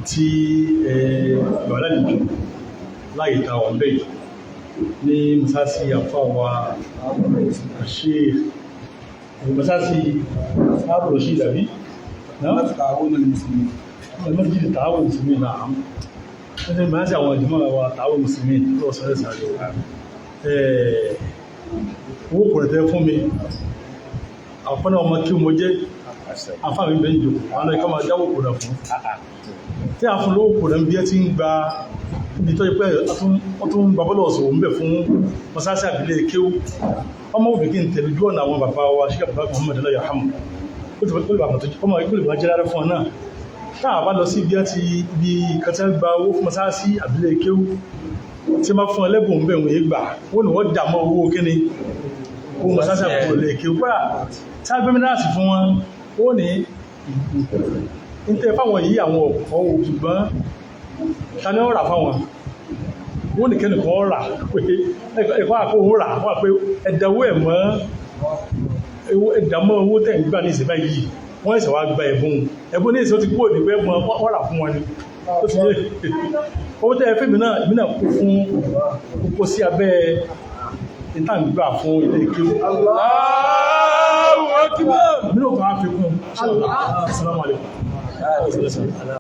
tí ìgbàlá nìjọ láyé ta wọ́n bẹ́ẹ̀ ní masasi àfáwà àṣẹ masasi àbúrò sí ìdàbí المسجد التعاون المسلمين نعم مثل ما هذا هو جماعة التعاون المسلمين الله سبحانه وتعالى owó kò rẹ̀ tẹ́ fún mi àpọ́nà ọmọ kí mo jẹ́ àfáàmì bẹ́ẹ̀ jù àwọn ẹ̀kọ́ máa jáwó kò rẹ̀ fún tí a fún lówó kò rẹ̀ bí ẹ ti ń gba ibi tó ipẹ́ ọtún gbàbọ́lọ̀ ọ̀sọ̀ ń bẹ̀ fún mọ́sáàsì àbílẹ̀ kéwú ọmọ òbí kí n tẹ̀lé ojú ọ̀nà àwọn bàbá wa ṣíkà bàbá Muhammad Allah yarhamu ó ti pẹ̀lú bàbá tó ọmọ ìkúlù bá jẹ́ rárá fún ọ náà táà bá lọ sí ibi àti ibi kẹtẹ́ gba owó fún mọ́sáàsì àbílẹ̀ kéwú tí ma fún ẹlẹ́bùn ń bẹ̀rùn ìgbà wọ́n ni wọ́n dàmọ́ owó kíní owó mọ́sáàsì àbílẹ̀ kéwú pàá tí a gbẹ́mí láti fún wọn ó ní ń tẹ́ fáwọn yìí àwọn ọ̀pọ̀ ṣùgbọ́n ta ní ọ̀rà fáwọn wọ́n ní kẹ́nìkan ọ̀rà pé ẹ̀kọ́ àkó òun rà wọ́n pé ẹ̀dàmọ́ owó tẹ̀ ń gbà ní ìsẹ̀bá yìí wọ́n ẹ̀sẹ̀ wá gba ẹ̀bùn ní ìsẹ̀ ó ti kúrò ní pé ọ̀rà fún wọn ni ó ti yé owó tẹ́ ẹ̀fẹ́ mìíràn kó fún kókó sí abẹ́ ìtàǹgbà fún ilé ìkéwú Allahu Akbar mìíràn kan á fi kún Assalamu alaikum